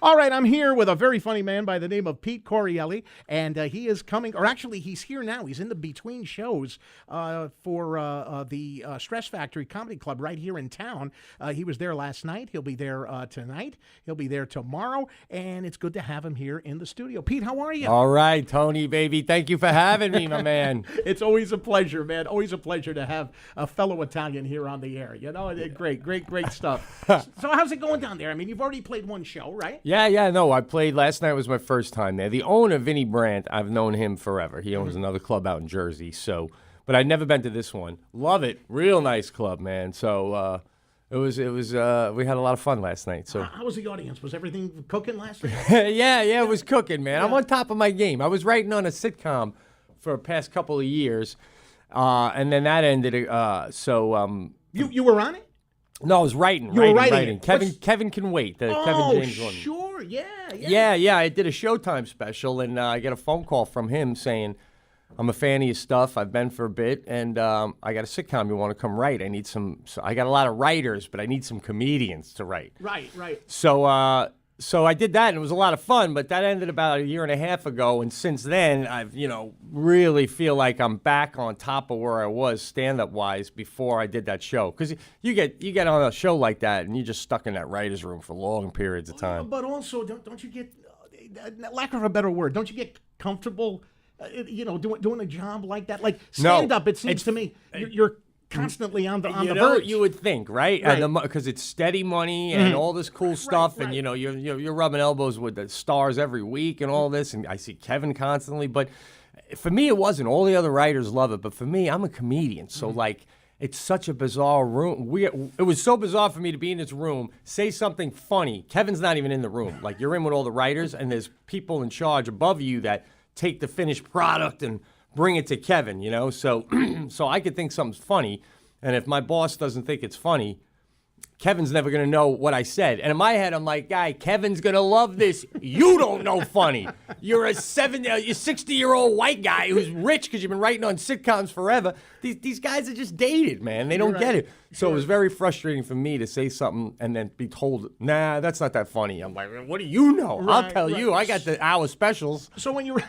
All right, I'm here with a very funny man by the name of Pete Correale, and he is coming, or actually he's here now. He's in the between shows for the Stress Factory Comedy Club right here in town. He was there last night. He'll be there tonight. He'll be there tomorrow, and it's good to have him here in the studio. Pete, how are you? All right, Tony, baby. Thank you for having me, my man. It's always a pleasure, man. Always a pleasure to have a fellow Italian here on the air. You know, great stuff. So how's it going down there? I mean, you've already played one show, right? Yeah, no, I played last night was my first time there. The owner, Vinnie Brandt, I've known him forever. He owns another club out in Jersey, but I'd never been to this one. Love it. Real nice club, man. So it was we had a lot of fun last night. So how was the audience? Was everything cooking last night? yeah, it was cooking, man. Yeah. I'm on top of my game. I was writing on a sitcom for the past couple of years, and then that ended. You were on it? No, I was writing. You were writing. Kevin can wait. Kevin James one. Sure, yeah. Yeah. I did a Showtime special, and I get a phone call from him saying, "I'm a fan of your stuff. I've been for a bit, and I got a sitcom. You want to come write? I need some. So I got a lot of writers, but I need some comedians to write." Right. So I did that, and it was a lot of fun, but that ended about a year and a half ago, and since then, I've, really feel like I'm back on top of where I was stand-up-wise before I did that show. Because you get on a show like that, and you're just stuck in that writer's room for long periods of time. But also, don't you get, lack of a better word, don't you get comfortable, doing a job like that? Like stand-up, it seems to me, you're constantly on the verge. You would think, right? Because it's steady money and all this cool stuff, and you're rubbing elbows with the stars every week and all this, and I see Kevin constantly. But for me, it wasn't. All the other writers love it, but for me, I'm a comedian, so it's such a bizarre room. It was so bizarre for me to be in this room, say something funny. Kevin's not even in the room. Like, you're in with all the writers, and there's people in charge above you that take the finished product and bring it to Kevin, So so I could think something's funny, and if my boss doesn't think it's funny, Kevin's never going to know what I said. And in my head, I'm like, guy, Kevin's going to love this. You don't know funny. You're a 60-year-old white guy who's rich because you've been writing on sitcoms forever. These guys are just dated, man. They don't get it. So it was very frustrating for me to say something and then be told, nah, that's not that funny. I'm like, what do you know? I'll tell you. I got the hour specials. So when you're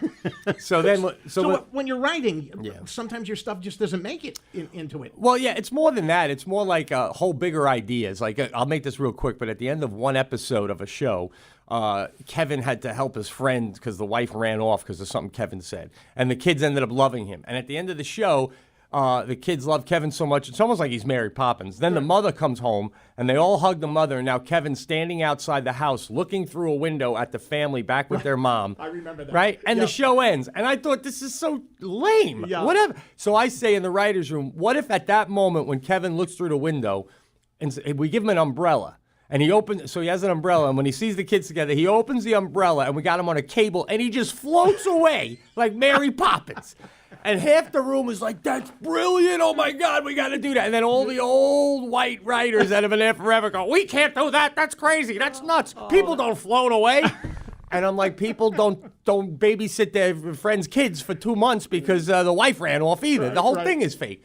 when you're writing, sometimes your stuff just doesn't make it into it. Well, yeah, it's more than that. It's more like whole bigger ideas. Like, I'll make this real quick, but at the end of one episode of a show, Kevin had to help his friend because the wife ran off because of something Kevin said. And the kids ended up loving him. And at the end of the show, the kids love Kevin so much, it's almost like he's Mary Poppins. Then the mother comes home, and they all hug the mother, and now Kevin's standing outside the house looking through a window at the family back with their mom. I remember that. Right? And the show ends. And I thought, this is so lame. Yeah. Whatever. So I say in the writer's room, what if at that moment when Kevin looks through the window, and we give him an umbrella, and so he has an umbrella, and when he sees the kids together, he opens the umbrella, and we got him on a cable, and he just floats away like Mary Poppins. And half the room is like, that's brilliant. Oh, my God, we got to do that. And then all the old white writers that have been there forever go, we can't do that. That's crazy. That's nuts. People don't float away. And I'm like, people don't babysit their friends' kids for 2 months because the wife ran off either. The whole thing is fake.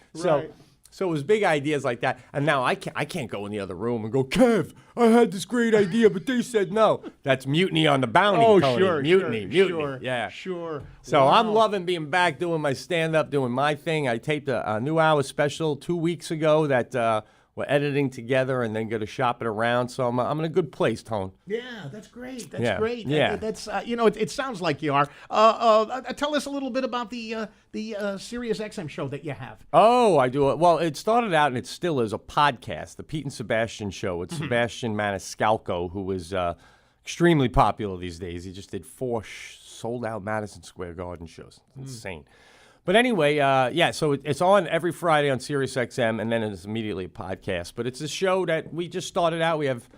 So it was big ideas like that. And now I can't go in the other room and go, Kev, I had this great idea, but they said no. That's mutiny on the bounty, Tony. Sure. Mutiny. Yeah. Sure. So I'm loving being back, doing my stand-up, doing my thing. I taped a new hour special 2 weeks ago that we're editing together and then going to shop it around. So I'm in a good place, Tone. Yeah, that's great. That's great. Yeah. That's it sounds like you are. Tell us a little bit about the Sirius XM show that you have. Oh, I do. Well, it started out and it still is a podcast, the Pete and Sebastian Show. It's Sebastian Maniscalco, who is extremely popular these days. He just did 4 sold-out Madison Square Garden shows. It's insane. But anyway, so it's on every Friday on Sirius XM, and then it's immediately a podcast. But it's a show that we just started out. We have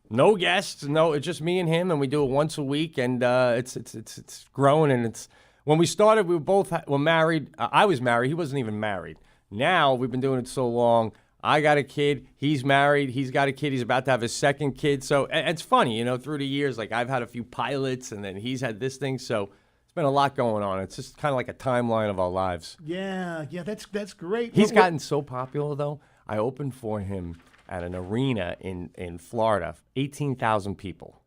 no guests, it's just me and him, and we do it once a week, and it's growing. And it's when we started, we were married. I was married. He wasn't even married. Now we've been doing it so long. I got a kid. He's married. He's got a kid. He's about to have his second kid. So it's funny, through the years. Like, I've had a few pilots, and then he's had this thing. So it's been a lot going on. It's just kind of like a timeline of our lives. Yeah, that's great. He's gotten so popular, though. I opened for him at an arena in Florida, 18,000 people.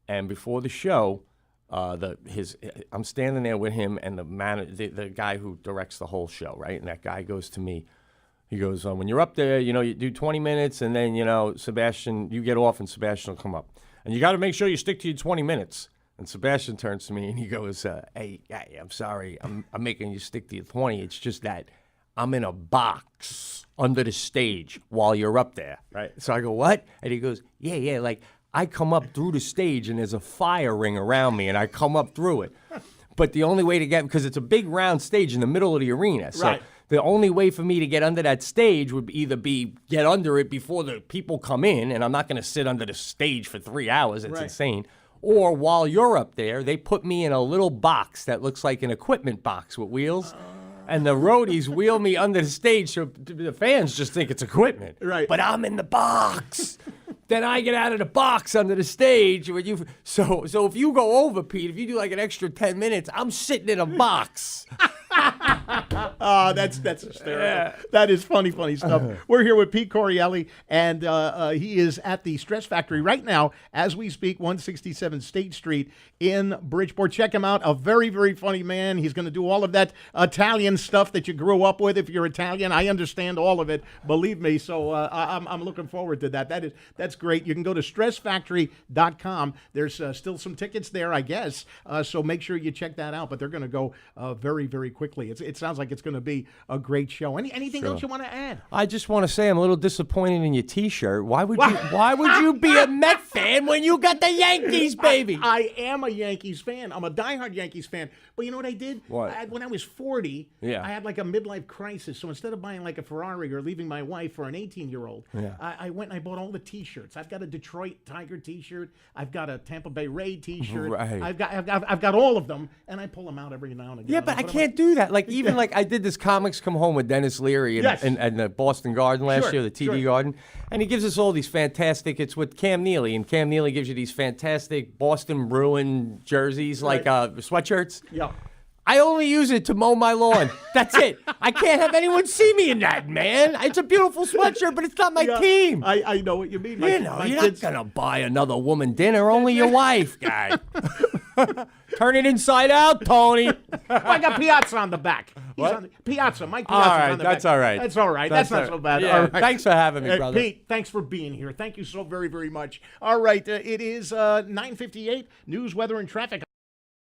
And before the show, I'm standing there with him and the guy who directs the whole show, right? And that guy goes to me. He goes, when you're up there, you do 20 minutes, and then, Sebastian, you get off, and Sebastian will come up. And you got to make sure you stick to your 20 minutes. And Sebastian turns to me, and he goes, hey, I'm sorry. I'm making you stick to your 20. It's just that I'm in a box under the stage while you're up there, right? So I go, what? And he goes, yeah, like, I come up through the stage, and there's a fire ring around me, and I come up through it. But the only way to get, because it's a big round stage in the middle of the arena. So right. The only way for me to get under that stage would either be get under it before the people come in, and I'm not going to sit under the stage for 3 hours. It's insane. Or while you're up there, they put me in a little box that looks like an equipment box with wheels. And the roadies wheel me under the stage so the fans just think it's equipment. Right. But I'm in the box. Then I get out of the box under the stage. So if you go over, Pete, if you do like an extra 10 minutes, I'm sitting in a box. That's hysterical. Yeah. That is funny stuff. We're here with Pete Correale, and he is at the Stress Factory right now as we speak, 167 State Street in Bridgeport. Check him out. A very, very funny man. He's going to do all of that Italian stuff that you grew up with. If you're Italian, I understand all of it. Believe me. So I'm looking forward to that. That's great. You can go to stressfactory.com. There's still some tickets there, I guess. So make sure you check that out. But they're going to go very, very quickly. It sounds like it's going to be a great show. Anything else you want to add? I just want to say I'm a little disappointed in your T-shirt. Why would you be a Met fan when you got the Yankees, baby? I am a Yankees fan. I'm a diehard Yankees fan. But you know what I did? What? When I was 40, Yeah. I had like a midlife crisis. So instead of buying like a Ferrari or leaving my wife for an 18-year-old, I went and I bought all the T-shirts. I've got a Detroit Tiger T-shirt. I've got a Tampa Bay Ray T-shirt. Right. I've got all of them, and I pull them out every now and again. Yeah, but I can't do that. Like even like I did this Comics Come Home with Dennis Leary and the Boston Garden last year, the TD Garden, and he gives us all these fantastic. It's with Cam Neely, and Cam Neely gives you these fantastic Boston Bruin jerseys, like sweatshirts. Yeah. I only use it to mow my lawn. That's it. I can't have anyone see me in that, man. It's a beautiful sweatshirt, but it's not my team. I know what you mean. You're not going to buy another woman dinner, only your wife, guy. Turn it inside out, Tony. I got Piazza on the back. Piazza, Mike Piazza on the back. That's all right. That's all right. That's not so bad. Yeah, all right. Thanks for having me, brother. Pete, thanks for being here. Thank you so very, very much. All right, it is 9:58. News, weather, and traffic.